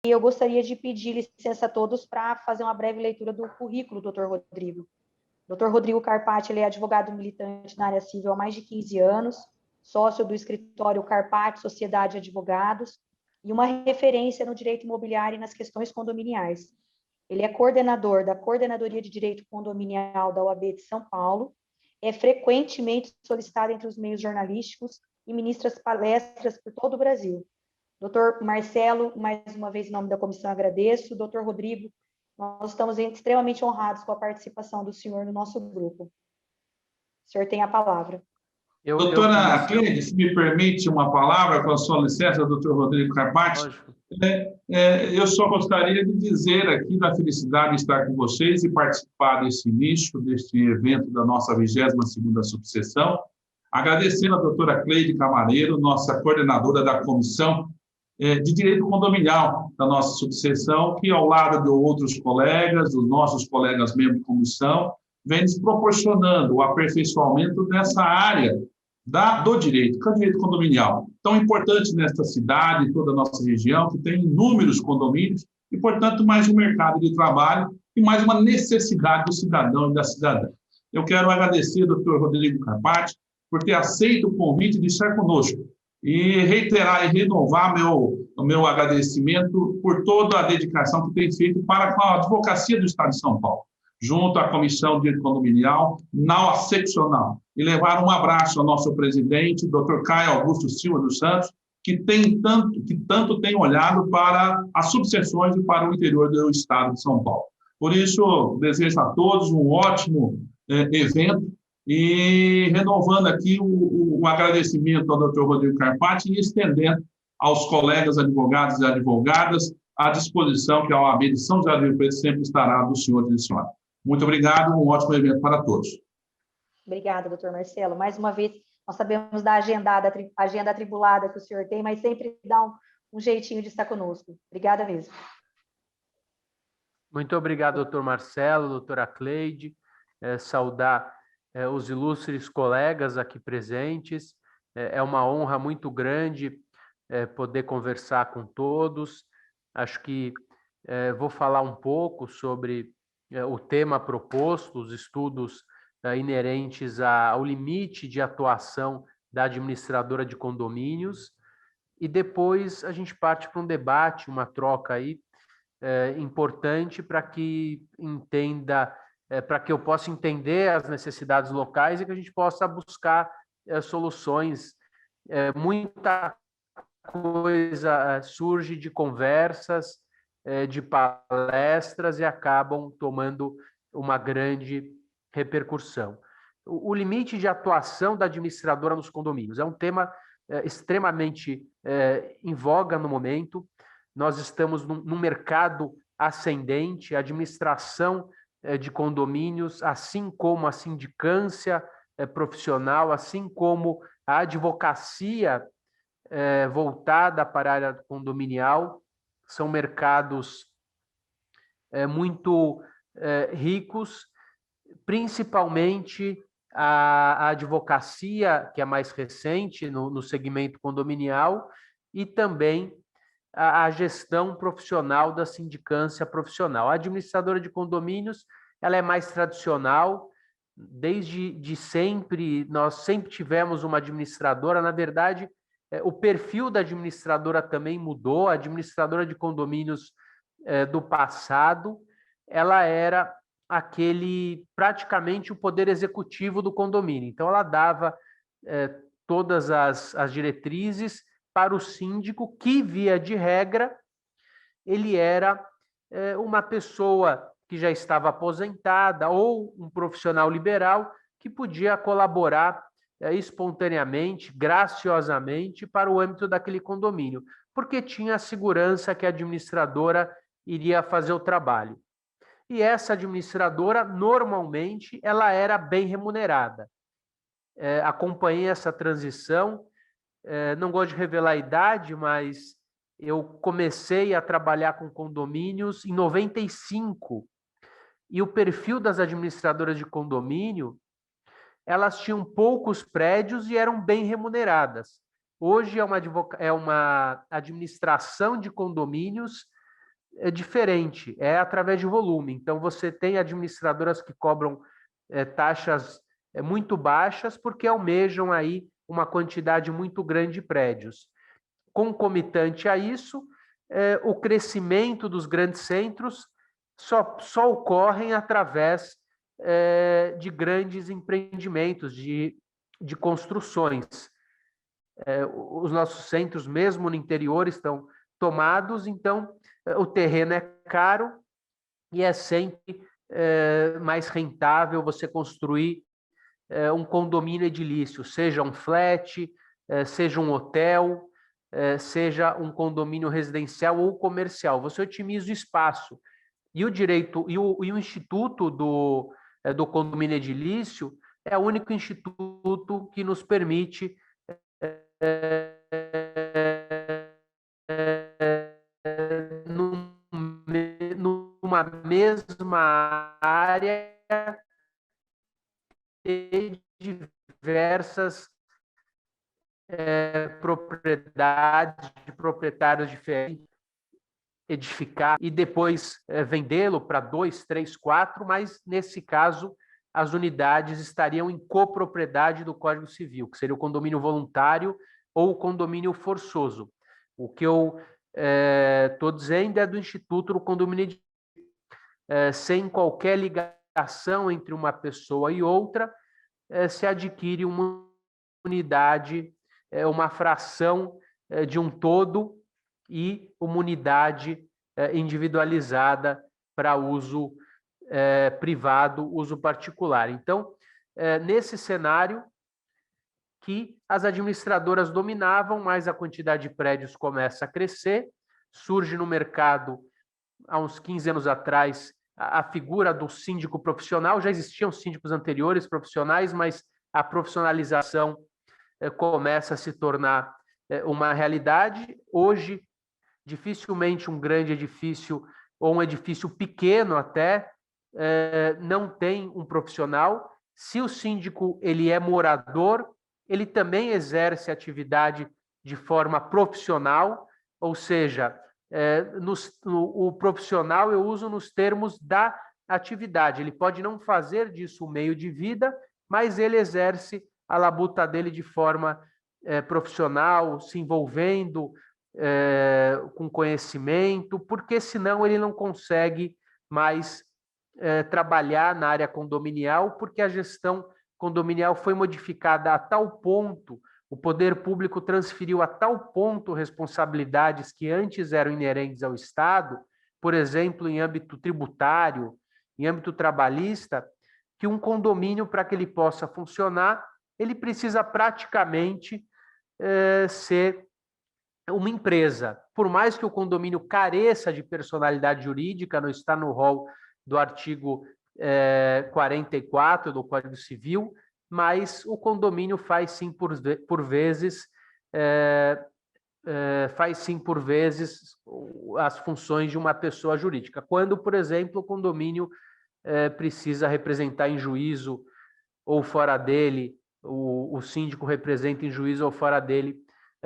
eu gostaria de pedir licença a todos para fazer uma breve leitura do currículo do Dr. Rodrigo. Dr. Rodrigo Carpati, ele é advogado militante na área civil há mais de 15 anos, sócio do escritório Carpati Sociedade de Advogados e uma referência no direito imobiliário e nas questões condominiais. Ele é coordenador da Coordenadoria de Direito Condominial da OAB de São Paulo, é frequentemente solicitado entre os meios jornalísticos e ministra palestras por todo o Brasil. Doutor Marcelo, mais uma vez, em nome da comissão, agradeço. Doutor Rodrigo, nós estamos extremamente honrados com a participação do senhor no nosso grupo. O senhor tem a palavra. Doutora Cleide, se me permite uma palavra, com a sua licença, doutor Rodrigo Carpati. Eu só gostaria de dizer aqui da felicidade de estar com vocês e participar desse início, deste evento da nossa 22ª subseção. Agradecendo a doutora Cleide Camareiro, nossa coordenadora da Comissão de Direito Condominial da nossa subseção, que, ao lado de outros colegas, dos nossos colegas membros de comissão, vem nos proporcionando o aperfeiçoamento dessa área do direito, que é o direito condominial. Tão importante nesta cidade, toda a nossa região, que tem inúmeros condomínios, e, portanto, mais um mercado de trabalho e mais uma necessidade do cidadão e da cidadã. Eu quero agradecer ao doutor Rodrigo Carpati por ter aceito o convite de estar conosco e reiterar e renovar o meu agradecimento por toda a dedicação que tem feito para com a advocacia do Estado de São Paulo, junto à Comissão de Direito Condominial, na seccional. E levar um abraço ao nosso presidente, doutor Caio Augusto Silva dos Santos, que tanto tem olhado para as subseções e para o interior do Estado de São Paulo. Por isso, desejo a todos um ótimo evento, e renovando aqui o agradecimento ao doutor Rodrigo Carpati e estendendo aos colegas advogados e advogadas a disposição que a OAB de São José do Rio Preto sempre estará do senhor e da senhora. Muito obrigado, um ótimo evento para todos. Obrigada, doutor Marcelo. Mais uma vez, nós sabemos da agenda atribulada que o senhor tem, mas sempre dá um jeitinho de estar conosco. Obrigada mesmo. Muito obrigado, doutor Marcelo, doutora Cleide. Saudar os ilustres colegas aqui presentes. É uma honra muito grande poder conversar com todos. Acho que vou falar um pouco sobre o tema proposto, os estudos inerentes ao limite de atuação da administradora de condomínios, e depois a gente parte para um debate, uma troca aí importante para que para que eu possa entender as necessidades locais e que a gente possa buscar soluções. Muita coisa surge de conversas, de palestras e acabam tomando uma grande repercussão. O limite de atuação da administradora nos condomínios é um tema extremamente em voga no momento. Nós estamos num mercado ascendente, a administração de condomínios, assim como a sindicância profissional, assim como a advocacia voltada para a área condominial, são mercados muito ricos, principalmente a advocacia, que é mais recente no segmento condominial, e também a gestão profissional da sindicância profissional. A administradora de condomínios, ela é mais tradicional, desde sempre, nós sempre tivemos uma administradora. Na verdade, o perfil da administradora também mudou. A administradora de condomínios do passado, ela era praticamente o poder executivo do condomínio. Então, ela dava todas as diretrizes para o síndico, que, via de regra, ele era uma pessoa que já estava aposentada ou um profissional liberal que podia colaborar espontaneamente, graciosamente, para o âmbito daquele condomínio, porque tinha a segurança que a administradora iria fazer o trabalho. E essa administradora, normalmente, ela era bem remunerada. Acompanhei essa transição. Não gosto de revelar a idade, mas eu comecei a trabalhar com condomínios em 95, e o perfil das administradoras de condomínio, elas tinham poucos prédios e eram bem remuneradas. Hoje é uma administração de condomínios diferente, é através de volume. Então, você tem administradoras que cobram taxas muito baixas porque almejam aí uma quantidade muito grande de prédios. Concomitante a isso, o crescimento dos grandes centros só ocorrem através de grandes empreendimentos, de construções. Os nossos centros, mesmo no interior, estão tomados, então o terreno é caro e é sempre mais rentável você construir um condomínio edilício, seja um flat, seja um hotel, seja um condomínio residencial ou comercial. Você otimiza o espaço. E o direito e o Instituto do Condomínio Edilício é o único instituto que nos permite numa mesma área ter diversas propriedades de proprietários diferentes, edificar e depois vendê-lo para 2, 3, 4, mas nesse caso as unidades estariam em copropriedade do Código Civil, que seria o condomínio voluntário ou o condomínio forçoso. O que eu estou dizendo é do Instituto do Condomínio sem qualquer ligação entre uma pessoa e outra, se adquire uma unidade, uma fração de um todo e uma unidade individualizada para uso privado, uso particular. Então, nesse cenário que as administradoras dominavam, mas a quantidade de prédios começa a crescer, surge no mercado, há uns 15 anos atrás, a figura do síndico profissional. Já existiam síndicos anteriores profissionais, mas a profissionalização começa a se tornar uma realidade. Hoje, dificilmente um grande edifício ou um edifício pequeno até não tem um profissional. Se o síndico ele é morador, ele também exerce atividade de forma profissional, ou seja, o profissional eu uso nos termos da atividade. Ele pode não fazer disso um meio de vida, mas ele exerce a labuta dele de forma profissional, se envolvendo com conhecimento, porque senão ele não consegue mais trabalhar na área condominial, porque a gestão condominial foi modificada a tal ponto, o poder público transferiu a tal ponto responsabilidades que antes eram inerentes ao Estado, por exemplo, em âmbito tributário, em âmbito trabalhista, que um condomínio, para que ele possa funcionar, ele precisa praticamente ser uma empresa. Por mais que o condomínio careça de personalidade jurídica, não está no rol do artigo 44 do Código Civil, mas o condomínio faz sim por vezes as funções de uma pessoa jurídica. Quando, por exemplo, o condomínio precisa representar em juízo ou fora dele, o síndico representa em juízo ou fora dele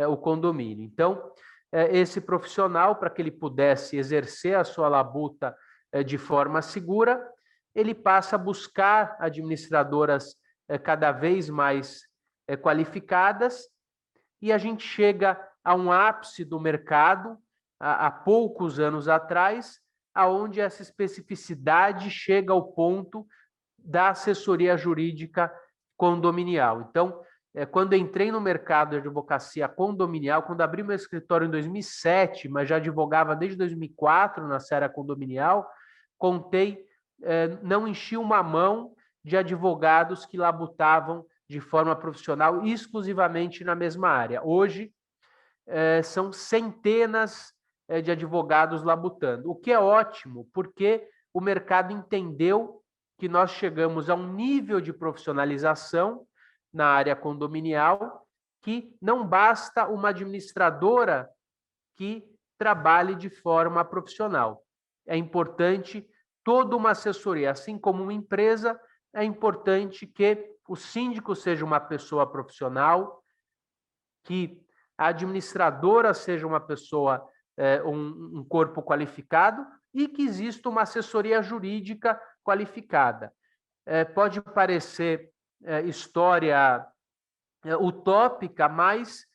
o condomínio. Então, esse profissional, para que ele pudesse exercer a sua labuta de forma segura, ele passa a buscar administradoras cada vez mais qualificadas, e a gente chega a um ápice do mercado, há poucos anos atrás, aonde essa especificidade chega ao ponto da assessoria jurídica condominial. Então, quando entrei no mercado de advocacia condominial, quando abri meu escritório em 2007, mas já advogava desde 2004 na seara condominial, não enchi uma mão de advogados que labutavam de forma profissional exclusivamente na mesma área. Hoje, são centenas de advogados labutando, o que é ótimo, porque o mercado entendeu que nós chegamos a um nível de profissionalização na área condominial que não basta uma administradora que trabalhe de forma profissional. É importante toda uma assessoria, assim como uma empresa, é importante que o síndico seja uma pessoa profissional, que a administradora seja uma pessoa um corpo qualificado e que exista uma assessoria jurídica qualificada. Pode parecer história utópica, mas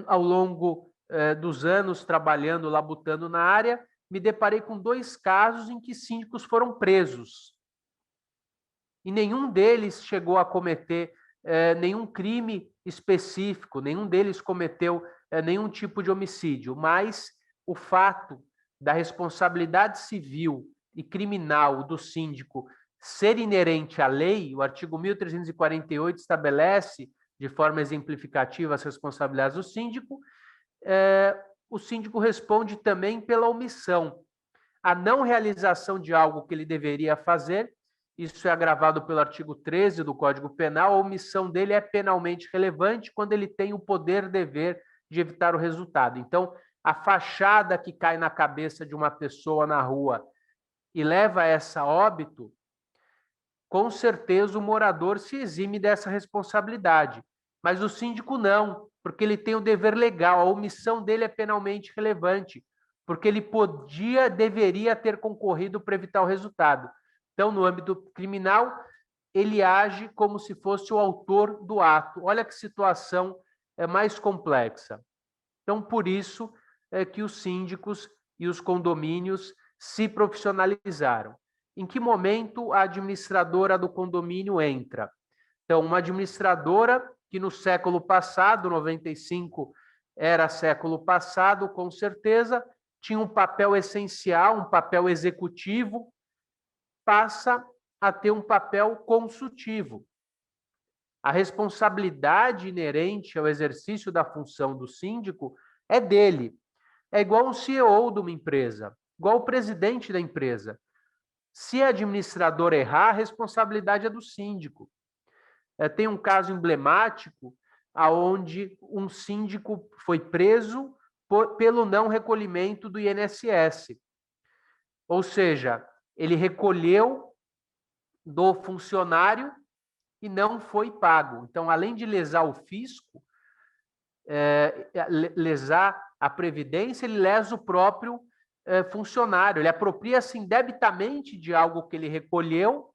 ao longo dos anos trabalhando, labutando na área, me deparei com 2 casos em que síndicos foram presos. E nenhum deles chegou a cometer nenhum crime específico, nenhum deles cometeu nenhum tipo de homicídio, mas o fato da responsabilidade civil e criminal do síndico ser inerente à lei, o artigo 1348 estabelece de forma exemplificativa as responsabilidades do síndico, o síndico responde também pela omissão. A não realização de algo que ele deveria fazer, isso é agravado pelo artigo 13 do Código Penal, a omissão dele é penalmente relevante quando ele tem o poder-dever de evitar o resultado. Então, a fachada que cai na cabeça de uma pessoa na rua e leva a essa óbito, com certeza o morador se exime dessa responsabilidade. Mas o síndico não, porque ele tem o dever legal, a omissão dele é penalmente relevante, porque ele deveria ter concorrido para evitar o resultado. Então, no âmbito criminal, ele age como se fosse o autor do ato. Olha que situação mais complexa. Então, por isso é que os síndicos e os condomínios se profissionalizaram. Em que momento a administradora do condomínio entra? Então, uma administradora que no século passado, 95 era século passado, com certeza, tinha um papel essencial, um papel executivo, passa a ter um papel consultivo. A responsabilidade inerente ao exercício da função do síndico é dele. É igual um CEO de uma empresa, igual o presidente da empresa. Se a administradora errar, a responsabilidade é do síndico. Tem um caso emblemático onde um síndico foi preso pelo não recolhimento do INSS. Ou seja, ele recolheu do funcionário e não foi pago. Então, além de lesar o fisco, lesar a previdência, ele lesa o próprio funcionário. Ele apropria-se indebitamente de algo que ele recolheu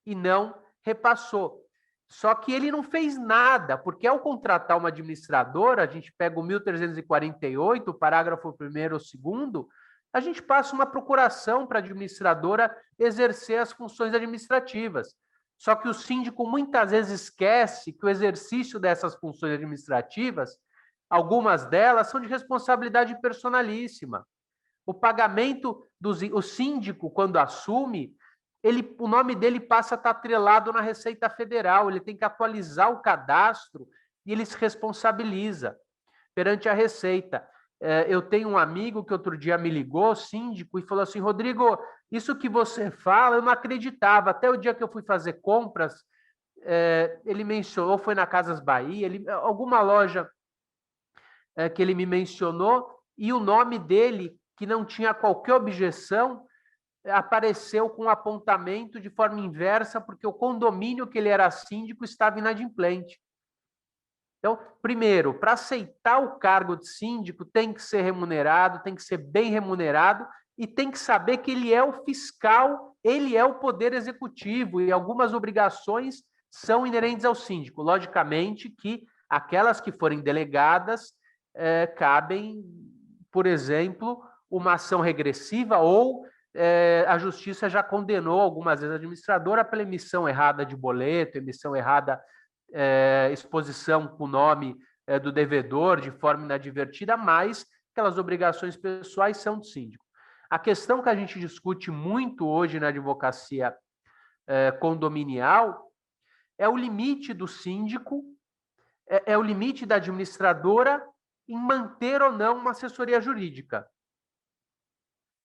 e não repassou. Só que ele não fez nada, porque ao contratar uma administradora, a gente pega o 1348, o parágrafo 1º ou 2º, a gente passa uma procuração para a administradora exercer as funções administrativas. Só que o síndico muitas vezes esquece que o exercício dessas funções administrativas, algumas delas são de responsabilidade personalíssima. O pagamento o síndico, quando assume, o nome dele passa a estar atrelado na Receita Federal, ele tem que atualizar o cadastro e ele se responsabiliza perante a Receita. Eu tenho um amigo que outro dia me ligou, síndico, e falou assim: Rodrigo, isso que você fala, eu não acreditava. Até o dia que eu fui fazer compras, ele mencionou, foi na Casas Bahia, alguma loja que ele me mencionou, e o nome dele, que não tinha qualquer objeção, apareceu com um apontamento de forma inversa, porque o condomínio que ele era síndico estava inadimplente. Então, primeiro, para aceitar o cargo de síndico, tem que ser remunerado, tem que ser bem remunerado e tem que saber que ele é o fiscal, ele é o poder executivo e algumas obrigações são inerentes ao síndico. Logicamente que aquelas que forem delegadas cabem, por exemplo, uma ação regressiva ou a justiça já condenou algumas vezes a administradora pela emissão errada de boleto, emissão errada, exposição com o nome do devedor de forma inadvertida, mas aquelas obrigações pessoais são do síndico. A questão que a gente discute muito hoje na advocacia condominial é o limite do síndico, é o limite da administradora em manter ou não uma assessoria jurídica.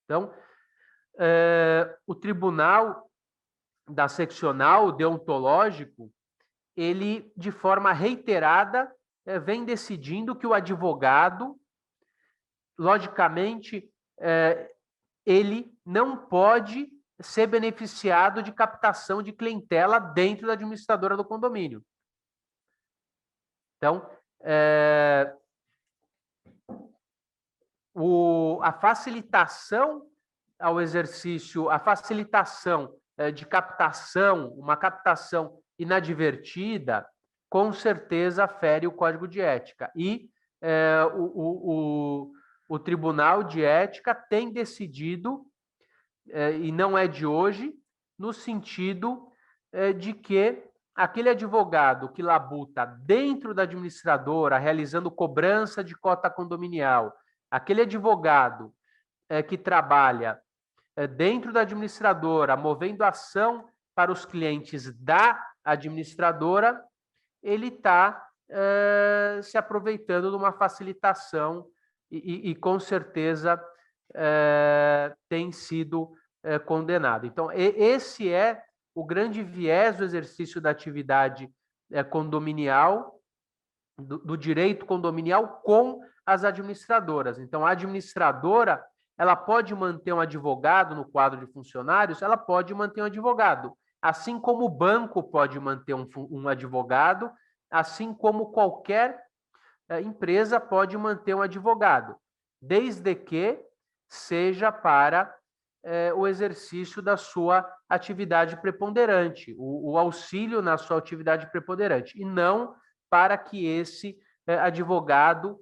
Então, o tribunal da seccional deontológico, ele, de forma reiterada, vem decidindo que o advogado, logicamente, ele não pode ser beneficiado de captação de clientela dentro da administradora do condomínio. Então, a facilitação ao exercício, a facilitação de captação, uma captação inadvertida, com certeza fere o Código de Ética. E o Tribunal de Ética tem decidido, e não é de hoje, no sentido de que aquele advogado que labuta dentro da administradora, realizando cobrança de cota condominial, aquele advogado que trabalha dentro da administradora, movendo ação para os clientes da administradora, ele está se aproveitando de uma facilitação e com certeza tem sido condenado. Então, esse é o grande viés do exercício da atividade condominial, do direito condominial com as administradoras. Então, a administradora, ela pode manter um advogado no quadro de funcionários, ela pode manter um advogado, assim como o banco pode manter um advogado, assim como qualquer empresa pode manter um advogado, desde que seja para o exercício da sua atividade preponderante, o auxílio na sua atividade preponderante, e não para que esse advogado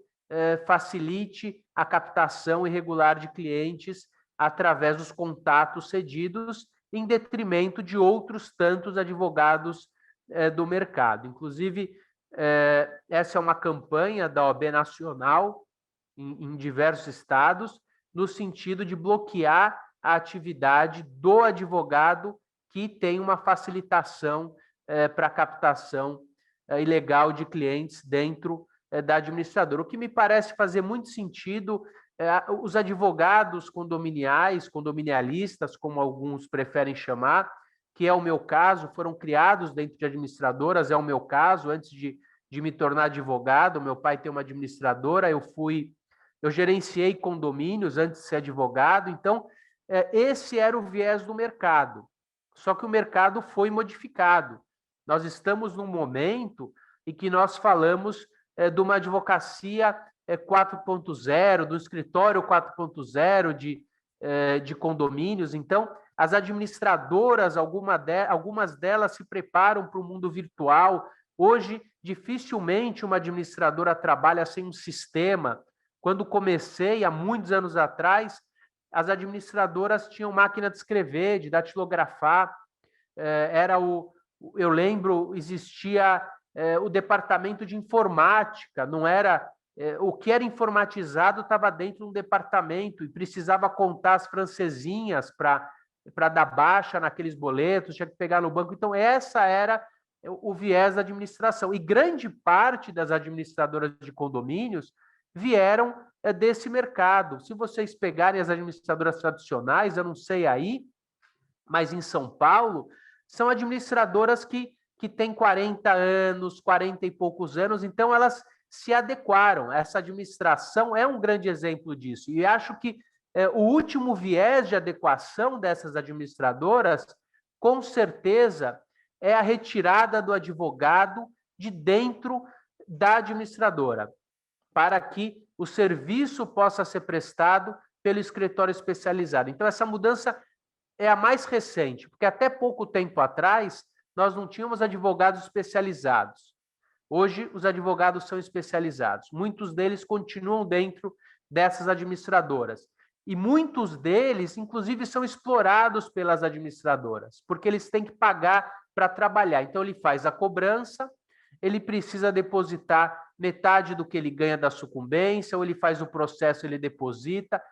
facilite a captação irregular de clientes através dos contatos cedidos, em detrimento de outros tantos advogados do mercado. Inclusive, essa é uma campanha da OAB Nacional em diversos estados, no sentido de bloquear a atividade do advogado que tem uma facilitação para a captação ilegal de clientes dentro da administradora. O que me parece fazer muito sentido, os advogados condominiais, condominialistas, como alguns preferem chamar, que é o meu caso, foram criados dentro de administradoras, é o meu caso, antes de me tornar advogado, meu pai tem uma administradora, eu gerenciei condomínios antes de ser advogado, então esse era o viés do mercado. Só que o mercado foi modificado. Nós estamos num momento em que nós falamos de uma advocacia 4.0, do escritório 4.0 de condomínios. Então, as administradoras, algumas delas se preparam para o mundo virtual. Hoje, dificilmente uma administradora trabalha sem um sistema. Quando comecei, há muitos anos atrás, as administradoras tinham máquina de escrever, de datilografar. Eu lembro, existia o departamento de informática, não era... o que era informatizado estava dentro de um departamento e precisava contar as francesinhas para dar baixa naqueles boletos, tinha que pegar no banco. Então, essa era o viés da administração. E grande parte das administradoras de condomínios vieram desse mercado. Se vocês pegarem as administradoras tradicionais, eu não sei aí, mas em São Paulo, são administradoras que têm 40 anos, 40 e poucos anos, então elas se adequaram. Essa administração é um grande exemplo disso. E acho que o último viés de adequação dessas administradoras, com certeza, é a retirada do advogado de dentro da administradora, para que o serviço possa ser prestado pelo escritório especializado. Então, essa mudança é a mais recente, porque até pouco tempo atrás, nós não tínhamos advogados especializados. Hoje, os advogados são especializados. Muitos deles continuam dentro dessas administradoras. E muitos deles, inclusive, são explorados pelas administradoras, porque eles têm que pagar para trabalhar. Então, ele faz a cobrança, ele precisa depositar metade do que ele ganha da sucumbência, ou ele faz o processo, ele deposita.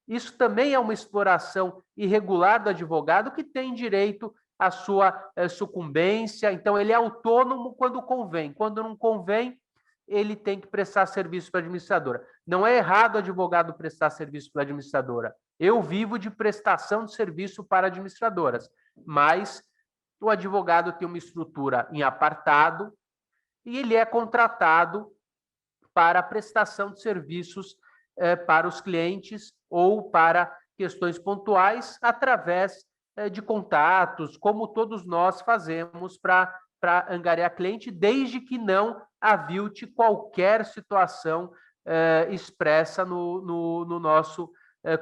Isso também é uma exploração irregular do advogado, que tem direito à sua sucumbência. Então, ele é autônomo quando convém. Quando não convém, ele tem que prestar serviço para a administradora. Não é errado o advogado prestar serviço para a administradora. Eu vivo de prestação de serviço para administradoras, mas o advogado tem uma estrutura em apartado e ele é contratado para a prestação de serviços para os clientes ou para questões pontuais através de contatos, como todos nós fazemos para angariar cliente, desde que não avilte qualquer situação expressa no nosso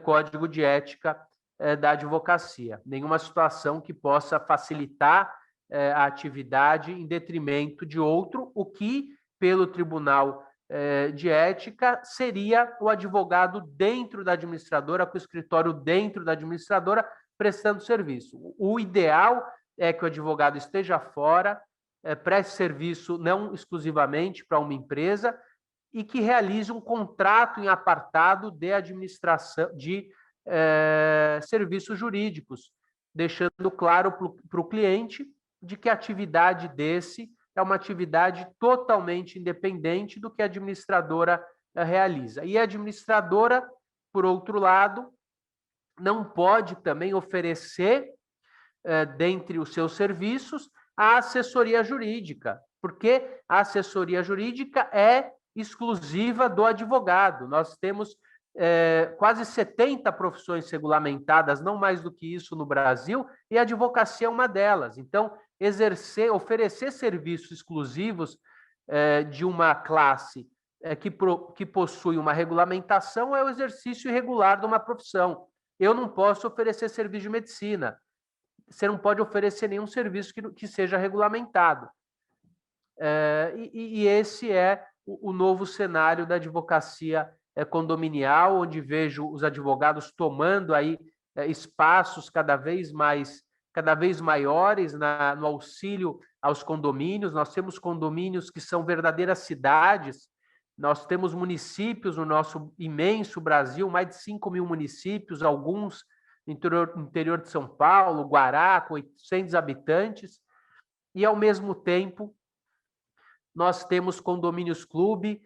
Código de Ética da Advocacia. Nenhuma situação que possa facilitar a atividade em detrimento de outro, o que, pelo Tribunal de Ética, seria o advogado dentro da administradora, com o escritório dentro da administradora, prestando serviço. O ideal é que o advogado esteja fora, preste serviço não exclusivamente para uma empresa e que realize um contrato em apartado de administração de serviços jurídicos, deixando claro para o cliente de que a atividade desse é uma atividade totalmente independente do que a administradora realiza. E a administradora, por outro lado, não pode também oferecer, dentre os seus serviços, a assessoria jurídica, porque a assessoria jurídica é exclusiva do advogado. Nós temos quase 70 profissões regulamentadas, não mais do que isso no Brasil, e a advocacia é uma delas. Então, oferecer serviços exclusivos de uma classe que possui uma regulamentação é o exercício irregular de uma profissão. Eu não posso oferecer serviço de medicina. Você não pode oferecer nenhum serviço que seja regulamentado. E esse é o novo cenário da advocacia condominial, onde vejo os advogados tomando aí espaços cada vez maiores no auxílio aos condomínios. Nós temos condomínios que são verdadeiras cidades. Nós temos municípios no nosso imenso Brasil, mais de 5.000 municípios, alguns no interior de São Paulo, Guará, com 800 habitantes, e, ao mesmo tempo, nós temos condomínios clube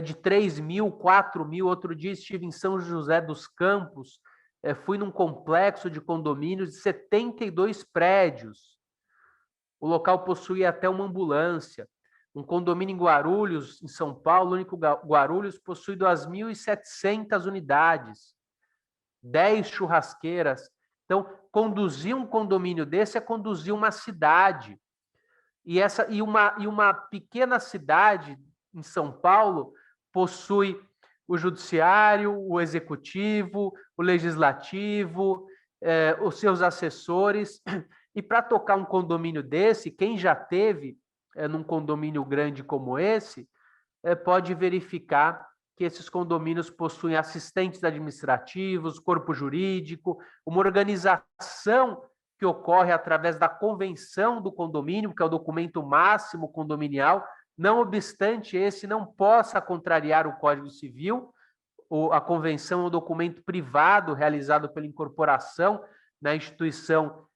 de 3.000, 4.000. Outro dia estive em São José dos Campos, fui num complexo de condomínios de 72 prédios. O local possuía até uma ambulância. Um condomínio em Guarulhos, em São Paulo, o único Guarulhos, possui 2.700 unidades, 10 churrasqueiras. Então, conduzir um condomínio desse é conduzir uma cidade. E uma pequena cidade em São Paulo possui o judiciário, o executivo, o legislativo, os seus assessores. E para tocar um condomínio desse, quem já teve num condomínio grande como esse, pode verificar que esses condomínios possuem assistentes administrativos, corpo jurídico, uma organização que ocorre através da convenção do condomínio, que é o documento máximo condominial. Não obstante esse não possa contrariar o Código Civil, a convenção é um documento privado realizado pela incorporação na instituição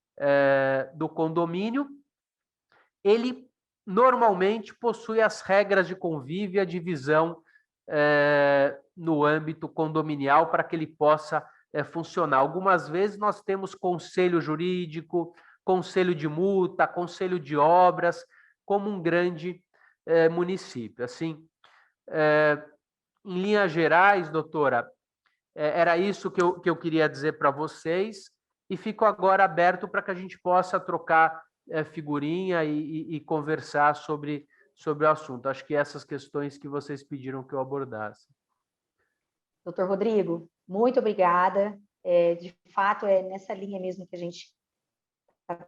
do condomínio. Ele normalmente possui as regras de convívio e a divisão no âmbito condominial para que ele possa funcionar. Algumas vezes nós temos conselho jurídico, conselho de multa, conselho de obras, como um grande município. Assim, em linhas gerais, doutora, era isso que eu queria dizer para vocês, e fico agora aberto para que a gente possa trocar figurinha e conversar sobre o assunto. Acho que essas questões que vocês pediram que eu abordasse. Doutor Rodrigo, muito obrigada. De fato, é nessa linha mesmo que a gente está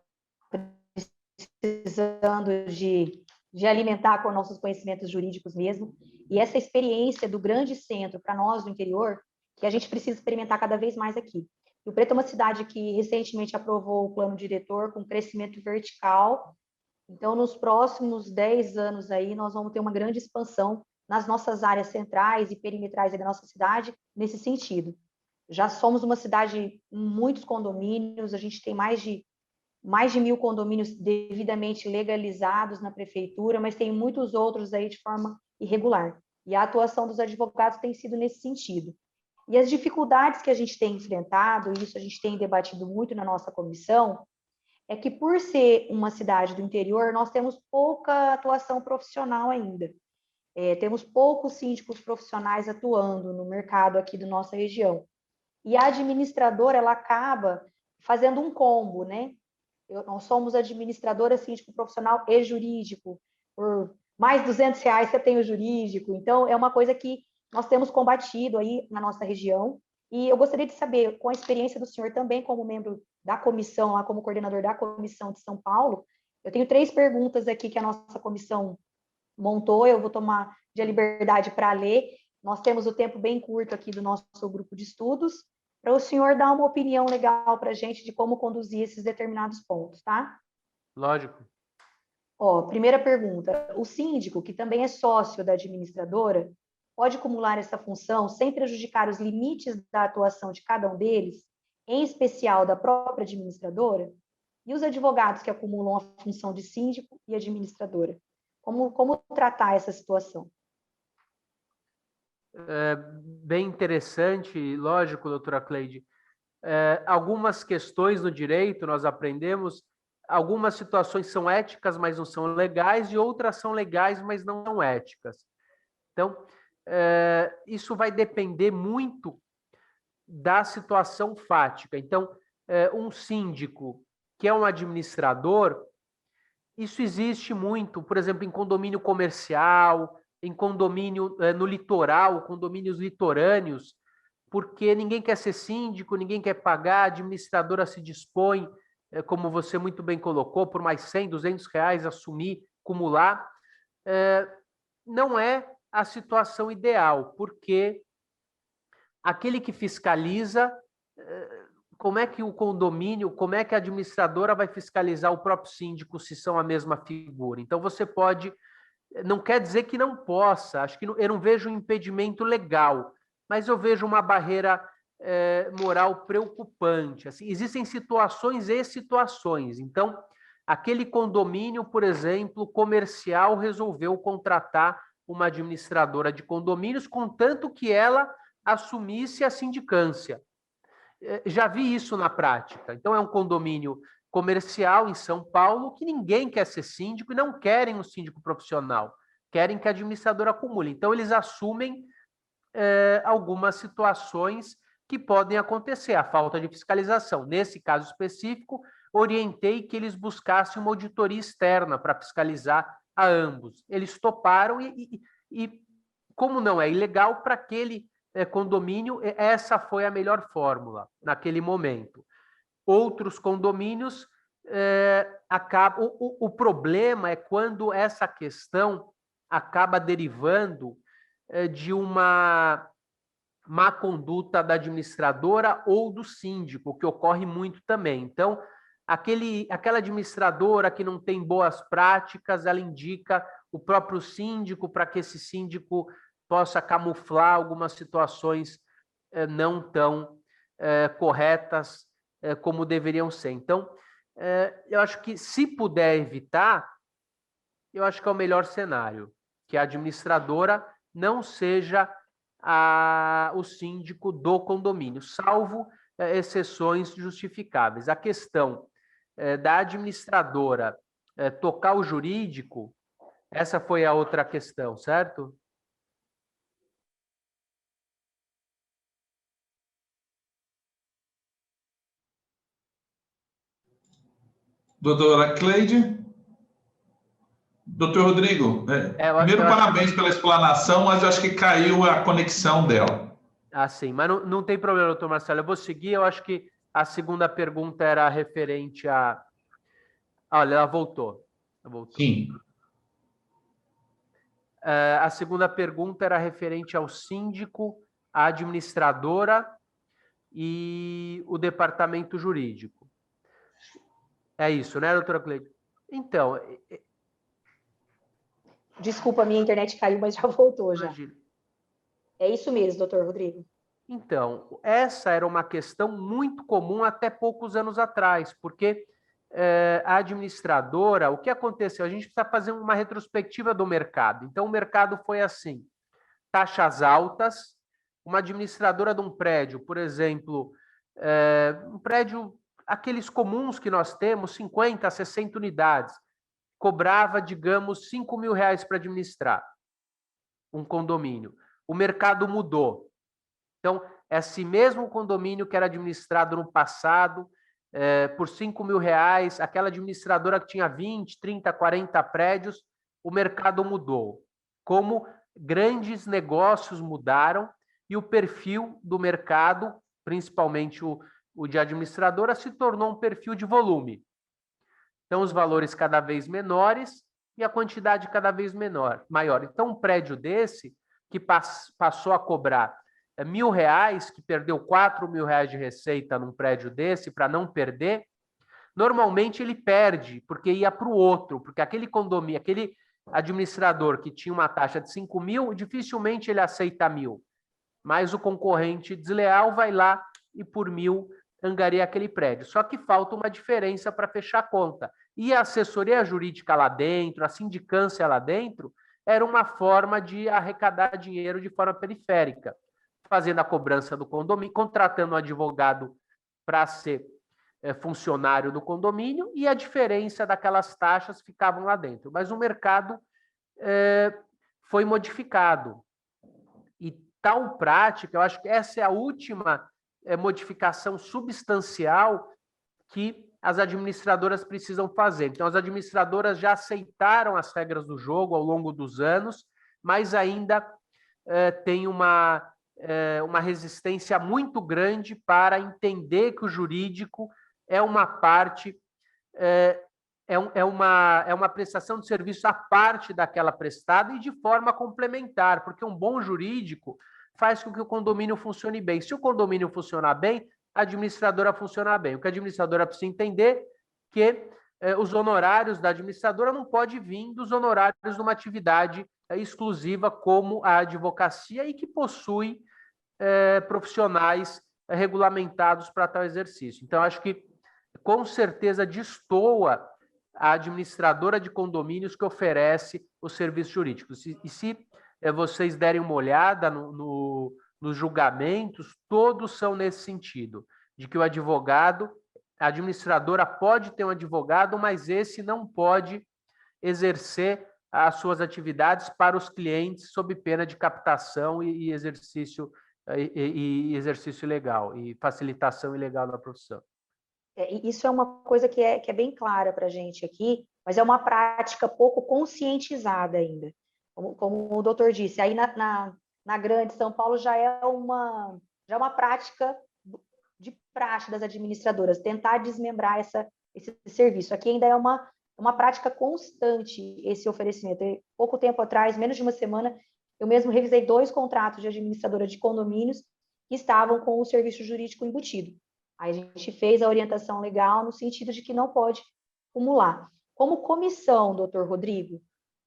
precisando de alimentar com nossos conhecimentos jurídicos mesmo. E essa experiência do grande centro para nós do interior, que a gente precisa experimentar cada vez mais aqui. Rio Preto é uma cidade que recentemente aprovou o plano diretor com crescimento vertical. Então, nos próximos 10 anos aí, nós vamos ter uma grande expansão nas nossas áreas centrais e perimetrais da nossa cidade, nesse sentido. Já somos uma cidade com muitos condomínios, a gente tem mais de 1.000 condomínios devidamente legalizados na prefeitura, mas tem muitos outros aí de forma irregular. E a atuação dos advogados tem sido nesse sentido. E as dificuldades que a gente tem enfrentado, e isso a gente tem debatido muito na nossa comissão, é que, por ser uma cidade do interior, nós temos pouca atuação profissional ainda. Temos poucos síndicos profissionais atuando no mercado aqui da nossa região. E a administradora, ela acaba fazendo um combo, né? Nós somos administradora, síndico profissional e jurídico. Por mais R$200 você tem o jurídico. Então, é uma coisa que nós temos combatido aí na nossa região, e eu gostaria de saber, com a experiência do senhor também como membro da comissão, lá como coordenador da comissão de São Paulo, eu tenho 3 perguntas aqui que a nossa comissão montou, eu vou tomar a liberdade para ler. Nós temos o tempo bem curto aqui do nosso grupo de estudos, para o senhor dar uma opinião legal para a gente de como conduzir esses determinados pontos, tá? Lógico. Ó, primeira pergunta, o síndico, que também é sócio da administradora, pode acumular essa função sem prejudicar os limites da atuação de cada um deles, em especial da própria administradora? E os advogados que acumulam a função de síndico e administradora? Como tratar essa situação? Bem interessante, lógico, doutora Cleide. Algumas questões no direito nós aprendemos, algumas situações são éticas, mas não são legais, e outras são legais, mas não são éticas. Então, isso vai depender muito da situação fática. Então, um síndico que é um administrador, isso existe muito, por exemplo, em condomínio comercial, em condomínio no litoral, condomínios litorâneos, porque ninguém quer ser síndico, ninguém quer pagar, a administradora se dispõe, como você muito bem colocou, por mais 100, 200 reais assumir, acumular. Não é a situação ideal, porque aquele que fiscaliza, como é que o condomínio, como é que a administradora vai fiscalizar o próprio síndico se são a mesma figura? Então, você pode, não quer dizer que não possa, acho que eu não vejo um impedimento legal, mas eu vejo uma barreira moral preocupante. Assim, existem situações e situações. Então, aquele condomínio, por exemplo, comercial, resolveu contratar uma administradora de condomínios, contanto que ela assumisse a sindicância. Já vi isso na prática. Então, é um condomínio comercial em São Paulo que ninguém quer ser síndico e não querem um síndico profissional, querem que a administradora acumule. Então, eles assumem algumas situações que podem acontecer, a falta de fiscalização. Nesse caso específico, orientei que eles buscassem uma auditoria externa para fiscalizar a ambos. Eles toparam e como não é ilegal, para aquele condomínio, essa foi a melhor fórmula naquele momento. Outros condomínios acabam. O problema é quando essa questão acaba derivando de uma má conduta da administradora ou do síndico, que ocorre muito também. Então, aquela administradora que não tem boas práticas, ela indica o próprio síndico para que esse síndico possa camuflar algumas situações não tão corretas como deveriam ser. Então, eu acho que, se puder evitar, eu acho que é o melhor cenário, que a administradora não seja o síndico do condomínio, salvo exceções justificáveis. A questão da administradora tocar o jurídico, essa foi a outra questão, certo? Doutora Cleide? Doutor Rodrigo, primeiro, parabéns pela explanação, mas eu acho que caiu a conexão dela. Sim, mas não tem problema, doutor Marcelo. Eu vou seguir. Eu acho que a segunda pergunta era referente a... Olha, ela voltou. Sim. A segunda pergunta era referente ao síndico, à administradora e o departamento jurídico. É isso, né, doutora Cleide? Então... Desculpa, minha internet caiu, mas já voltou já. Imagina. É isso mesmo, doutor Rodrigo. Então, essa era uma questão muito comum até poucos anos atrás, porque a administradora, o que aconteceu? A gente precisa fazer uma retrospectiva do mercado. Então, o mercado foi assim, taxas altas, uma administradora de um prédio, por exemplo, um prédio, aqueles comuns que nós temos, 50, 60 unidades, cobrava, digamos, 5 mil reais para administrar um condomínio. O mercado mudou. Então, esse mesmo condomínio que era administrado no passado por 5 mil reais, aquela administradora que tinha 20, 30, 40 prédios, o mercado mudou. Como grandes negócios mudaram e o perfil do mercado, principalmente o de administradora, se tornou um perfil de volume. Então, os valores cada vez menores e a quantidade cada vez maior. Então, um prédio desse, que passou a cobrar R$1.000, que perdeu R$4.000 de receita num prédio desse, para não perder, normalmente ele perde, porque ia para o outro, porque aquele condomínio, aquele administrador que tinha uma taxa de 5.000, dificilmente ele aceita 1.000. Mas o concorrente desleal vai lá e por 1.000 angaria aquele prédio. Só que falta uma diferença para fechar a conta. E a assessoria jurídica lá dentro, a sindicância lá dentro, era uma forma de arrecadar dinheiro de forma periférica, fazendo a cobrança do condomínio, contratando um advogado para ser funcionário do condomínio, e a diferença daquelas taxas ficavam lá dentro. Mas o mercado foi modificado. E tal prática, eu acho que essa é a última modificação substancial que as administradoras precisam fazer. Então, as administradoras já aceitaram as regras do jogo ao longo dos anos, mas ainda tem uma resistência muito grande para entender que o jurídico é uma parte, é uma prestação de serviço à parte daquela prestada e de forma complementar, porque um bom jurídico faz com que o condomínio funcione bem. Se o condomínio funcionar bem, a administradora funciona bem. O que a administradora precisa entender é que os honorários da administradora não podem vir dos honorários de uma atividade exclusiva como a advocacia e que possui profissionais regulamentados para tal exercício. Então, acho que, com certeza, destoa a administradora de condomínios que oferece os serviços jurídicos. E se vocês derem uma olhada nos julgamentos, todos são nesse sentido, de que o advogado, a administradora pode ter um advogado, mas esse não pode exercer as suas atividades para os clientes sob pena de captação e exercício ilegal, e facilitação ilegal da profissão. Isso é uma coisa que é bem clara para a gente aqui, mas é uma prática pouco conscientizada ainda. Como o doutor disse, aí na grande São Paulo já é uma prática de praxe das administradoras, tentar desmembrar esse serviço. Aqui ainda é uma prática constante esse oferecimento. Pouco tempo atrás, menos de uma semana, eu mesmo revisei 2 contratos de administradora de condomínios que estavam com o serviço jurídico embutido. Aí a gente fez a orientação legal no sentido de que não pode acumular. Como comissão, doutor Rodrigo,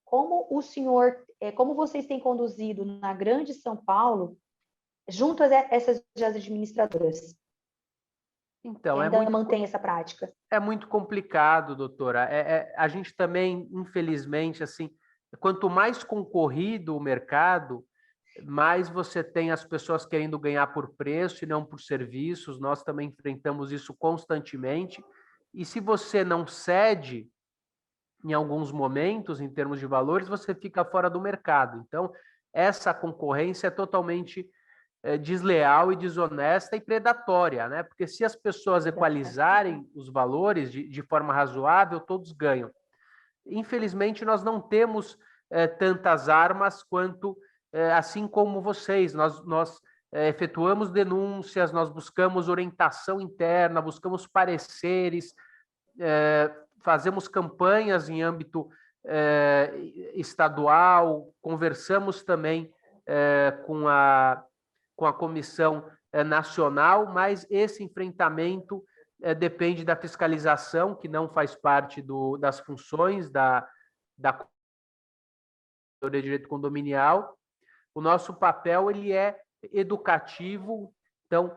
como vocês têm conduzido na grande São Paulo, junto a essas administradoras? Então, ainda mantém essa prática? É muito complicado, doutora. A gente também, infelizmente, assim, quanto mais concorrido o mercado, mais você tem as pessoas querendo ganhar por preço e não por serviços. Nós também enfrentamos isso constantemente. E se você não cede em alguns momentos, em termos de valores, você fica fora do mercado. Então, essa concorrência é totalmente desleal e desonesta e predatória, né? Porque se as pessoas equalizarem os valores de forma razoável, todos ganham. Infelizmente, nós não temos tantas armas quanto, assim como vocês. Nós efetuamos denúncias, nós buscamos orientação interna, buscamos pareceres, fazemos campanhas em âmbito estadual, conversamos também com a comissão nacional, mas esse enfrentamento depende da fiscalização, que não faz parte das funções da de direito condominial. O nosso papel ele é educativo, então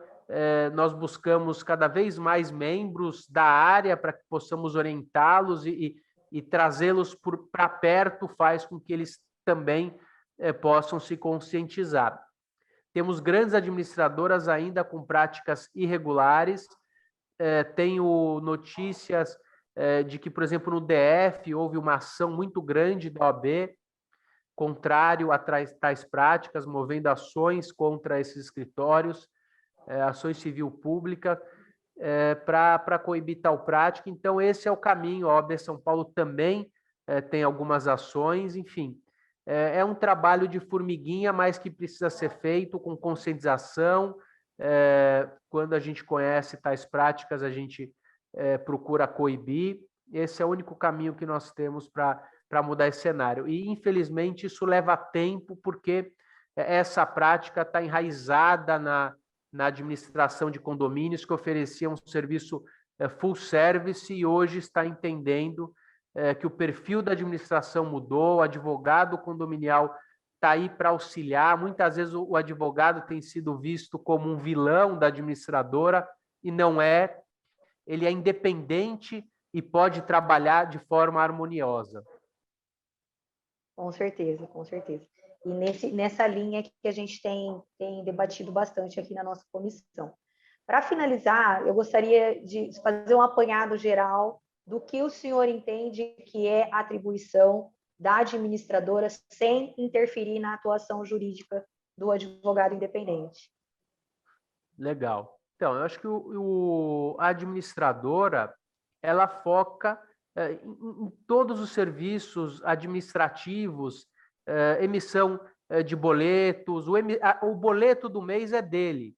nós buscamos cada vez mais membros da área para que possamos orientá-los e trazê-los para perto, faz com que eles também possam se conscientizar. Temos grandes administradoras ainda com práticas irregulares. Tenho notícias de que, por exemplo, no DF houve uma ação muito grande da OAB contrário a tais práticas, movendo ações contra esses escritórios, ações civil pública, para coibir tal prática. Então, esse é o caminho. A OAB São Paulo também tem algumas ações, enfim. É um trabalho de formiguinha, mas que precisa ser feito com conscientização. Quando a gente conhece tais práticas, a gente procura coibir. Esse é o único caminho que nós temos para mudar esse cenário. E, infelizmente, isso leva tempo, porque essa prática está enraizada na administração de condomínios, que oferecia um serviço full service, e hoje está entendendo que o perfil da administração mudou, o advogado condominial está aí para auxiliar. Muitas vezes o advogado tem sido visto como um vilão da administradora, e não é. Ele é independente e pode trabalhar de forma harmoniosa. Com certeza, com certeza. E nessa linha que a gente tem debatido bastante aqui na nossa comissão. Para finalizar, eu gostaria de fazer um apanhado geral do que o senhor entende que é atribuição da administradora sem interferir na atuação jurídica do advogado independente. Legal. Então, eu acho que a administradora, ela foca em todos os serviços administrativos, emissão de boletos, o boleto do mês é dele.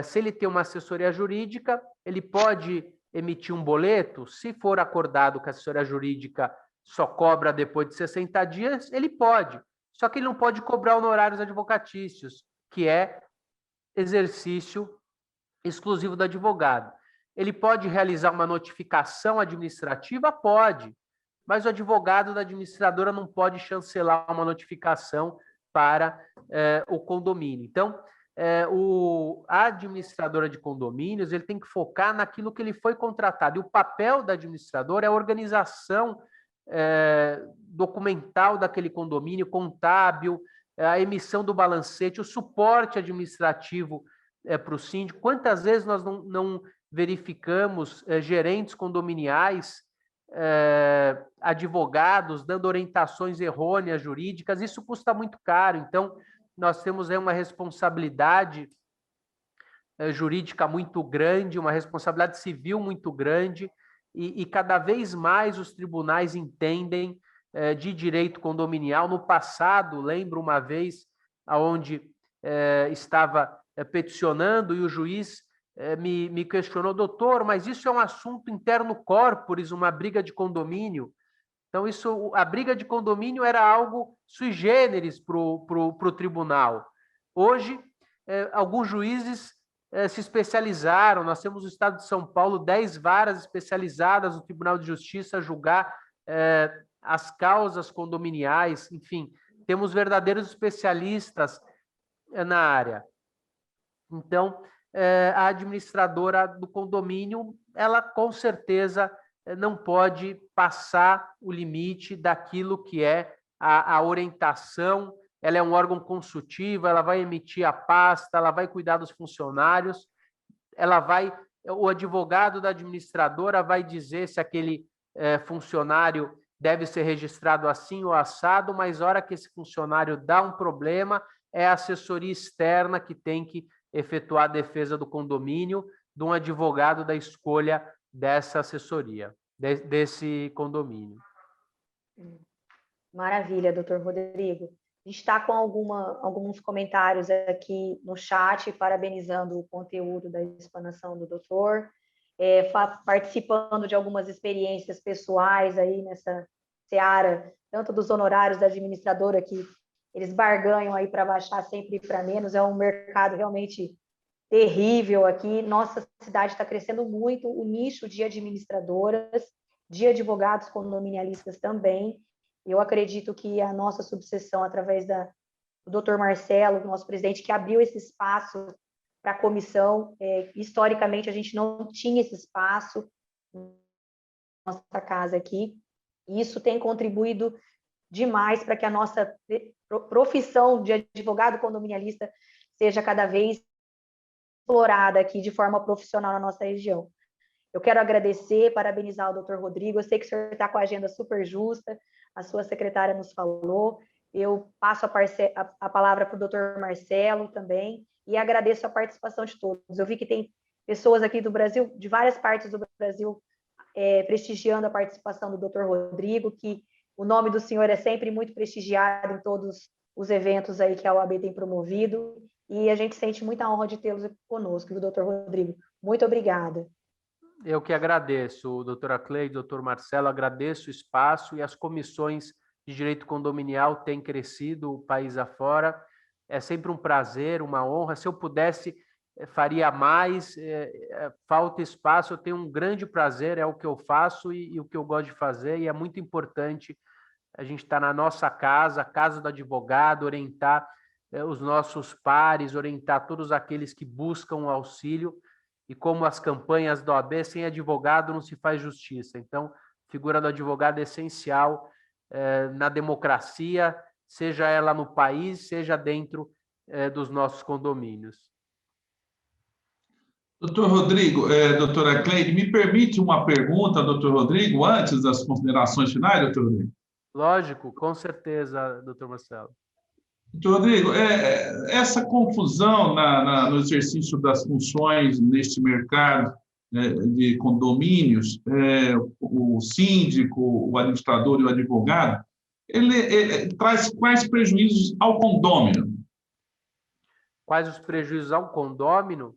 Se ele tem uma assessoria jurídica, ele pode emitir um boleto. Se for acordado que a assessoria jurídica só cobra depois de 60 dias, ele pode. Só que ele não pode cobrar honorários advocatícios, que é exercício exclusivo do advogado. Ele pode realizar uma notificação administrativa? Pode, mas o advogado da administradora não pode chancelar uma notificação para o condomínio. Então, a administradora de condomínios, ele tem que focar naquilo que ele foi contratado. E o papel da administradora é a organização documental daquele condomínio, contábil, a emissão do balancete, o suporte administrativo para o síndico. Quantas vezes nós não verificamos gerentes condominiais, advogados dando orientações errôneas jurídicas? Isso custa muito caro. Então, nós temos aí uma responsabilidade jurídica muito grande, uma responsabilidade civil muito grande, e cada vez mais os tribunais entendem de direito condominial. No passado, lembro uma vez onde estava peticionando e o juiz me questionou: doutor, mas isso é um assunto interno corporis, uma briga de condomínio. Então, a briga de condomínio era algo sui generis para o tribunal. Hoje, alguns juízes se especializaram. Nós temos no estado de São Paulo 10 varas especializadas no Tribunal de Justiça a julgar as causas condominiais. Enfim, temos verdadeiros especialistas na área. Então, a administradora do condomínio, ela com certeza não pode passar o limite daquilo que é a orientação. Ela é um órgão consultivo, ela vai emitir a pasta, ela vai cuidar dos funcionários, o advogado da administradora vai dizer se aquele funcionário deve ser registrado assim ou assado, mas na hora que esse funcionário dá um problema, é a assessoria externa que tem que efetuar a defesa do condomínio, de um advogado da escolha dessa assessoria, desse condomínio. Maravilha, doutor Rodrigo. A gente está com alguns comentários aqui no chat, parabenizando o conteúdo da explanação do doutor, participando de algumas experiências pessoais aí nessa seara, tanto dos honorários da administradora, que eles barganham aí para baixar sempre para menos. É um mercado realmente terrível aqui. Nossa cidade está crescendo muito, o nicho de administradoras, de advogados condominialistas também. Eu acredito que a nossa subseção, através do doutor Marcelo, nosso presidente, que abriu esse espaço para a comissão, historicamente a gente não tinha esse espaço na nossa casa aqui, e isso tem contribuído demais para que a nossa profissão de advogado condominialista seja cada vez explorada aqui de forma profissional na nossa região. Eu quero agradecer, parabenizar o doutor Rodrigo. Eu sei que o senhor está com a agenda super justa, a sua secretária nos falou. Eu passo a palavra para o doutor Marcelo também, e agradeço a participação de todos. Eu vi que tem pessoas aqui do Brasil, de várias partes do Brasil, prestigiando a participação do doutor Rodrigo, que O nome do senhor é sempre muito prestigiado em todos os eventos aí que a OAB tem promovido, e a gente sente muita honra de tê-lo conosco, viu, doutor Rodrigo? Muito obrigada. Eu que agradeço, doutora Cleide, doutor Marcelo, agradeço o espaço, e as comissões de direito condominial têm crescido o país afora. É sempre um prazer, uma honra. Se eu pudesse, faria mais. Falta espaço, eu tenho um grande prazer, é o que eu faço e o que eu gosto de fazer, e é muito importante a gente estar na nossa casa, a casa do advogado, orientar os nossos pares, orientar todos aqueles que buscam o auxílio. E como as campanhas da OAB, sem advogado não se faz justiça. Então, a figura do advogado é essencial na democracia, seja ela no país, seja dentro dos nossos condomínios. Doutor Rodrigo, doutora Cleide, me permite uma pergunta, doutor Rodrigo, antes das considerações finais, doutor Rodrigo? Lógico, com certeza, doutor Marcelo. Doutor Rodrigo, essa confusão no exercício das funções neste mercado de condomínios, o síndico, o administrador e o advogado, ele traz quais prejuízos ao condômino? Quais os prejuízos ao condômino?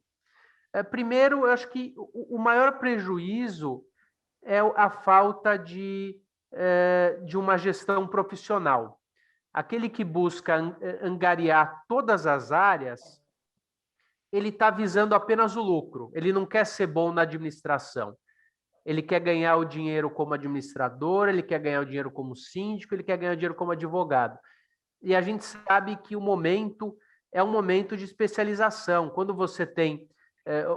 Primeiro, eu acho que o maior prejuízo é a falta de uma gestão profissional. Aquele que busca angariar todas as áreas, ele está visando apenas o lucro. Ele não quer ser bom na administração. Ele quer ganhar o dinheiro como administrador, ele quer ganhar o dinheiro como síndico, ele quer ganhar o dinheiro como advogado. E a gente sabe que o momento é um momento de especialização. Quando você tem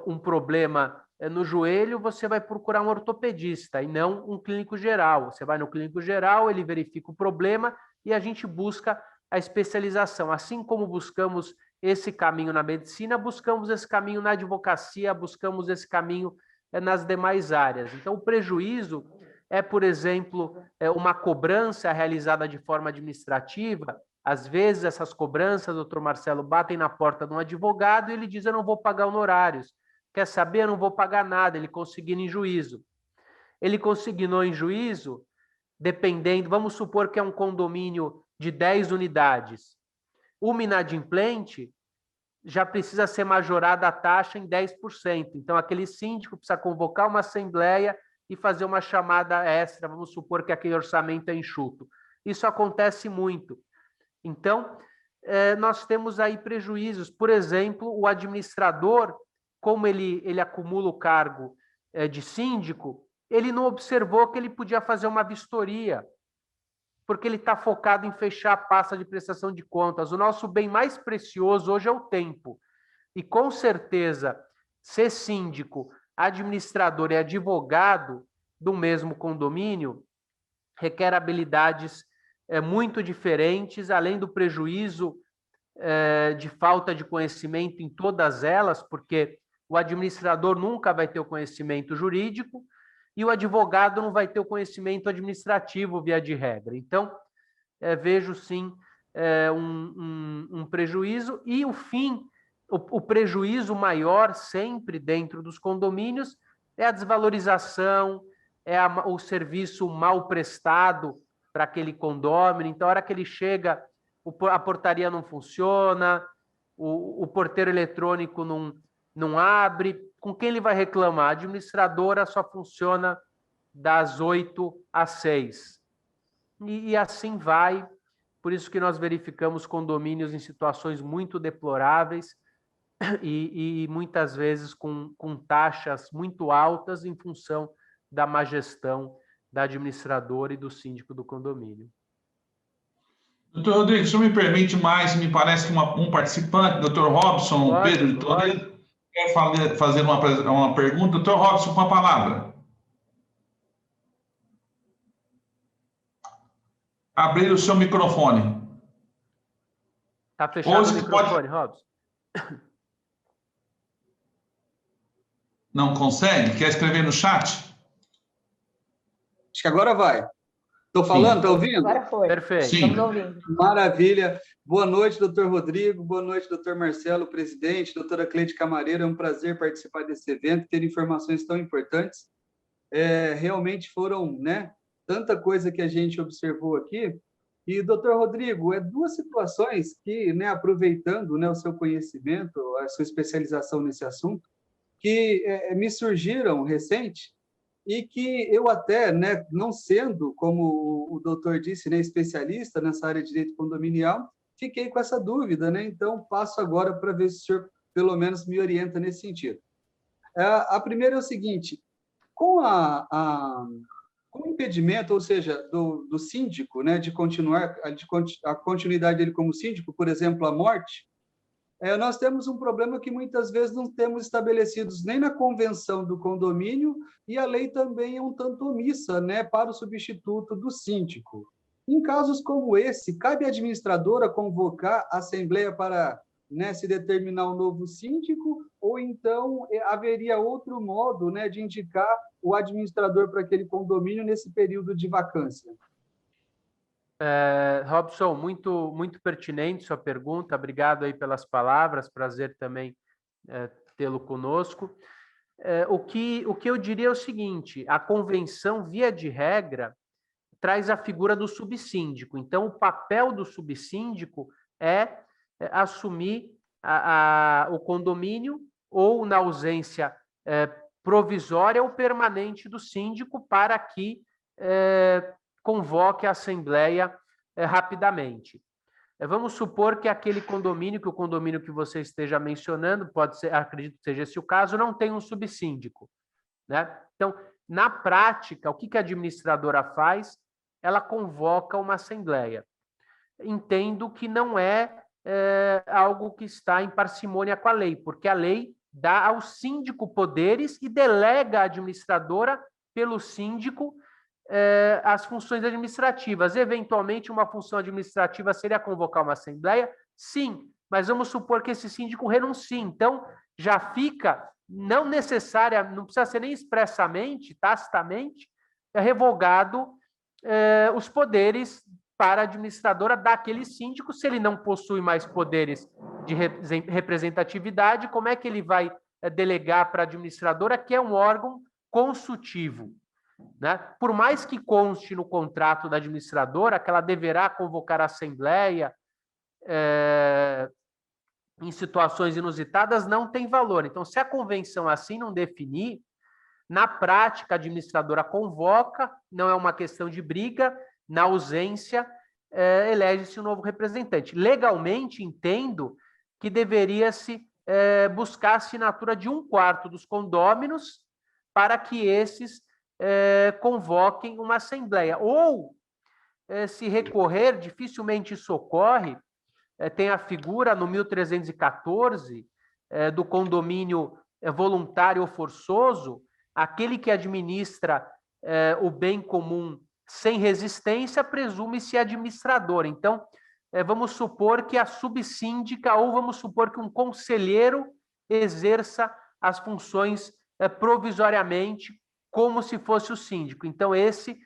um problema no joelho, você vai procurar um ortopedista e não um clínico geral. Você vai no clínico geral, ele verifica o problema e a gente busca a especialização. Assim como buscamos esse caminho na medicina, buscamos esse caminho na advocacia, buscamos esse caminho nas demais áreas. Então, o prejuízo é, por exemplo, uma cobrança realizada de forma administrativa. Às vezes, essas cobranças, doutor Marcelo, batem na porta de um advogado e ele diz: eu não vou pagar honorários. Quer saber? Eu não vou pagar nada. Ele consigna em juízo. Ele consignou em juízo, dependendo, vamos supor que é um condomínio de 10 unidades. Uma inadimplente já precisa ser majorada a taxa em 10%. Então, aquele síndico precisa convocar uma assembleia e fazer uma chamada extra, vamos supor que aquele orçamento é enxuto. Isso acontece muito. Então, nós temos aí prejuízos. Por exemplo, o administrador, como ele acumula o cargo de síndico, ele não observou que ele podia fazer uma vistoria, porque ele está focado em fechar a pasta de prestação de contas. O nosso bem mais precioso hoje é o tempo. E, com certeza, ser síndico, administrador e advogado do mesmo condomínio requer habilidades muito diferentes, além do prejuízo de falta de conhecimento em todas elas, porque o administrador nunca vai ter o conhecimento jurídico e o advogado não vai ter o conhecimento administrativo, via de regra. Então, vejo sim um prejuízo. E o prejuízo maior sempre dentro dos condomínios é a desvalorização, o serviço mal prestado para aquele condômino. Então, a hora que ele chega, a portaria não funciona, o porteiro eletrônico não abre. Com quem ele vai reclamar? A administradora só funciona das 8 às 6. E assim vai. Por isso que nós verificamos condomínios em situações muito deploráveis e muitas vezes com taxas muito altas em função da má gestão da administradora e do síndico do condomínio. Doutor Rodrigo, se me permite mais, me parece que um participante, doutor Robson, Lógico, Pedro de Toledo, quer fazer uma pergunta. Doutor Robson, com a palavra. Abrir o seu microfone. Está fechado o microfone, Robson? Não consegue? Quer escrever no chat? Acho que agora vai. Estou falando, está ouvindo? Agora foi. Perfeito. Sim. Estamos ouvindo. Maravilha. Boa noite, doutor Rodrigo. Boa noite, doutor Marcelo, presidente. Doutora Cleide Camareiro, é um prazer participar desse evento, ter informações tão importantes. Realmente foram, tanta coisa que a gente observou aqui. E, doutor Rodrigo, duas situações que, né, aproveitando, né, o seu conhecimento, a sua especialização nesse assunto, que me surgiram recente e que eu até, né, não sendo, como o doutor disse, né, especialista nessa área de direito condominial, fiquei com essa dúvida, né? Então, passo agora para ver se o senhor, pelo menos, me orienta nesse sentido. A primeira é o seguinte, com com o impedimento, ou seja, do síndico, né, de continuar, a continuidade dele como síndico, por exemplo, a morte, nós temos um problema que muitas vezes não temos estabelecidos nem na convenção do condomínio, e a lei também é um tanto omissa, né, para o substituto do síndico. Em casos como esse, cabe à administradora convocar a assembleia para, né, se determinar um novo síndico, ou então haveria outro modo, né, de indicar o administrador para aquele condomínio nesse período de vacância? Robson, muito pertinente sua pergunta, obrigado aí pelas palavras, prazer também tê-lo conosco. O que eu diria é o seguinte, a convenção, via de regra, traz a figura do subsíndico, então o papel do subsíndico é assumir o condomínio ou, na ausência provisória ou permanente do síndico, para que convoque a assembleia rapidamente. Vamos supor que aquele condomínio, que o condomínio que você esteja mencionando, pode ser, acredito que seja esse o caso, não tem um subsíndico, né? Então, na prática, o que a administradora faz? Ela convoca uma assembleia. Entendo que não é algo que está em parcimônia com a lei, porque a lei dá ao síndico poderes e delega à administradora, pelo síndico, as funções administrativas. Eventualmente, uma função administrativa seria convocar uma assembleia? Sim, mas vamos supor que esse síndico renuncie. Então, já fica, não precisa ser nem expressamente, tacitamente, revogado os poderes para a administradora daquele síndico. Se ele não possui mais poderes de representatividade, como é que ele vai delegar para a administradora, que é um órgão consultivo, né? Por mais que conste no contrato da administradora que ela deverá convocar a assembleia em situações inusitadas, não tem valor. Então, se a convenção assim não definir, na prática, a administradora convoca, não é uma questão de briga, na ausência, elege-se um novo representante. Legalmente, entendo que deveria-se buscar a assinatura de 1/4 dos condôminos para que esses convoquem uma assembleia. Ou, se recorrer, dificilmente isso ocorre, tem a figura no 1314 do condomínio voluntário ou forçoso, aquele que administra o bem comum sem resistência, presume-se administrador. Então, vamos supor que a subsíndica, ou vamos supor que um conselheiro exerça as funções provisoriamente, como se fosse o síndico. Então, esse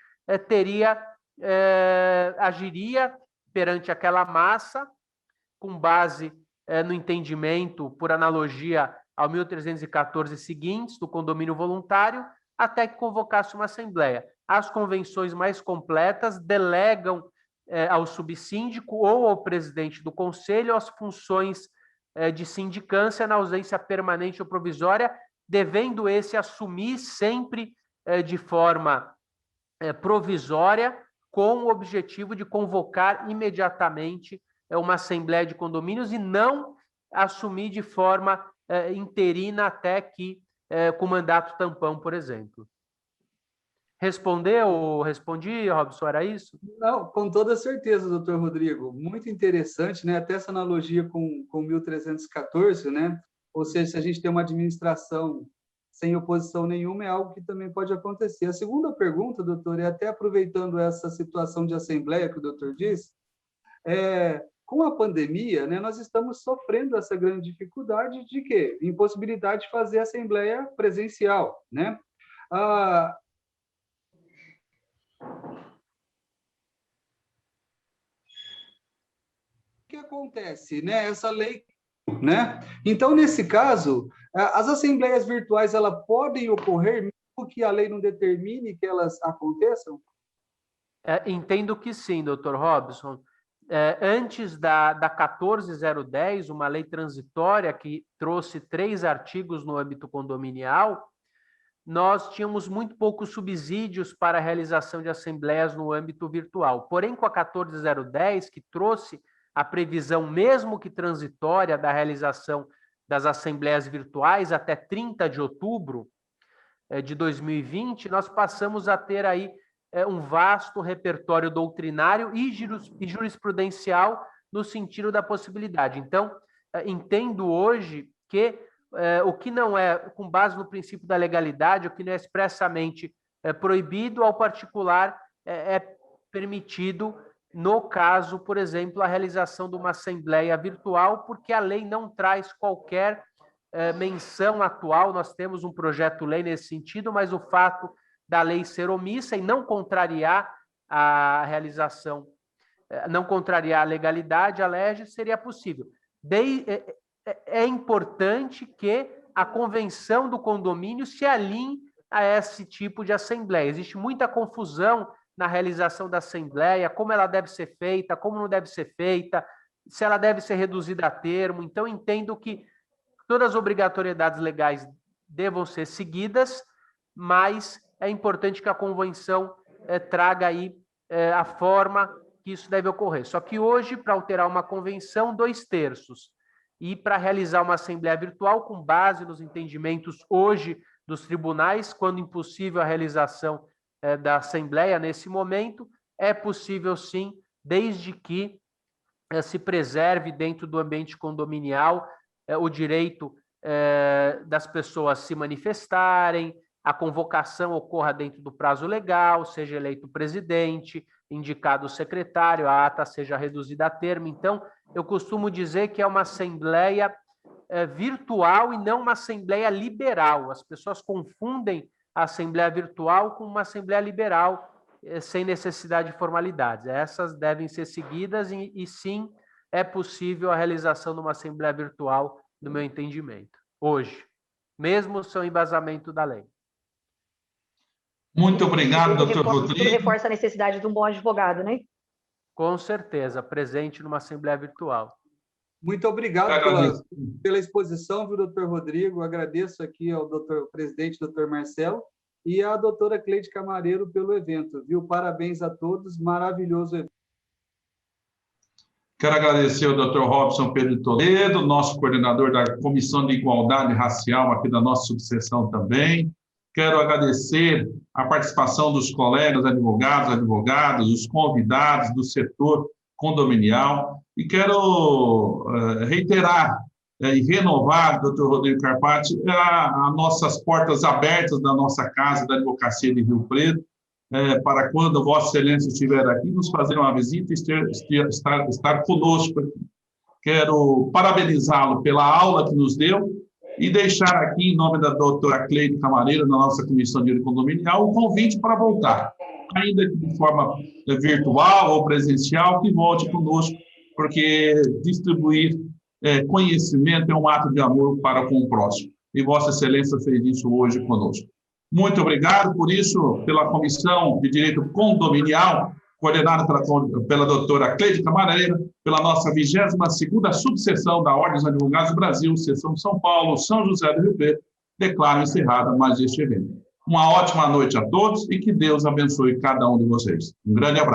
agiria perante aquela massa, com base no entendimento, por analogia ao 1314 seguintes, do condomínio voluntário, até que convocasse uma assembleia. As convenções mais completas delegam ao subsíndico ou ao presidente do conselho as funções de sindicância na ausência permanente ou provisória, devendo esse assumir sempre de forma provisória, com o objetivo de convocar imediatamente uma assembleia de condomínios e não assumir de forma interina até que com mandato tampão, por exemplo. Respondi, Robson, era isso? Não, com toda certeza, doutor Rodrigo. Muito interessante, né? Até essa analogia com 1314, né? Ou seja, se a gente tem uma administração sem oposição nenhuma, é algo que também pode acontecer. A segunda pergunta, doutor, é até aproveitando essa situação de assembleia que o doutor disse, com a pandemia, né, nós estamos sofrendo essa grande dificuldade de quê? Impossibilidade de fazer assembleia presencial, né? O que acontece, né? Essa lei, né? Então, nesse caso, as assembleias virtuais, elas podem ocorrer, mesmo que a lei não determine que elas aconteçam? Entendo que sim, doutor Robson. Antes da 14.010, uma lei transitória que trouxe 3 artigos no âmbito condominial, nós tínhamos muito poucos subsídios para a realização de assembleias no âmbito virtual. Porém, com a 14.010, que trouxe a previsão, mesmo que transitória, da realização das assembleias virtuais até 30 de outubro de 2020, nós passamos a ter aí um vasto repertório doutrinário e jurisprudencial no sentido da possibilidade. Então, entendo hoje que o que não é, com base no princípio da legalidade, o que não é expressamente proibido, ao particular é permitido, no caso, por exemplo, a realização de uma assembleia virtual, porque a lei não traz qualquer menção atual. Nós temos um projeto-lei nesse sentido, mas o fato da lei ser omissa e não contrariar a realização, não contrariar a legalidade, a lege, seria possível. É importante que a convenção do condomínio se alinhe a esse tipo de assembleia. Existe muita confusão na realização da assembleia, como ela deve ser feita, como não deve ser feita, se ela deve ser reduzida a termo. Então, entendo que todas as obrigatoriedades legais devam ser seguidas, mas é importante que a convenção traga aí a forma que isso deve ocorrer. Só que hoje, para alterar uma convenção, 2/3. E para realizar uma assembleia virtual, com base nos entendimentos hoje dos tribunais, quando impossível a realização da assembleia nesse momento, é possível sim, desde que se preserve dentro do ambiente condominial o direito das pessoas se manifestarem, a convocação ocorra dentro do prazo legal, seja eleito o presidente, indicado o secretário, a ata seja reduzida a termo. Então, eu costumo dizer que é uma assembleia virtual e não uma assembleia liberal. As pessoas confundem a assembleia virtual com uma assembleia liberal, sem necessidade de formalidades. Essas devem ser seguidas e sim, é possível a realização de uma assembleia virtual, no meu entendimento, hoje, mesmo sem embasamento da lei. Muito obrigado, doutor Rodrigo. Tudo reforça a necessidade de um bom advogado, né? Com certeza, presente numa assembleia virtual. Muito obrigado pela exposição, viu, doutor Rodrigo? Agradeço aqui ao presidente, doutor Marcelo, e à doutora Cleide Camareiro pelo evento, viu? Parabéns a todos, maravilhoso evento. Quero agradecer ao Dr. Robson Pedro Toledo, nosso coordenador da Comissão de Igualdade Racial aqui da nossa subseção também. Quero agradecer a participação dos colegas advogados, os convidados do setor condominial. E quero reiterar e renovar, doutor Rodrigo Carpati, as nossas portas abertas da nossa casa da Advocacia de Rio Preto, para quando Vossa Excelência estiver aqui, nos fazer uma visita e estar conosco aqui. Quero parabenizá-lo pela aula que nos deu e deixar aqui, em nome da doutora Cleide Camareiro, da nossa Comissão de Direito Condominial, um convite para voltar, ainda que de forma virtual ou presencial, que volte conosco, porque distribuir conhecimento é um ato de amor para com o próximo. E Vossa Excelência fez isso hoje conosco. Muito obrigado por isso, pela Comissão de Direito Condominial, coordenada pela doutora Cleide Camareiro, pela nossa 22ª subseção da Ordem dos Advogados do Brasil, seção São Paulo, São José do Rio Preto, declaro encerrada mais este evento. Uma ótima noite a todos e que Deus abençoe cada um de vocês. Um grande abraço.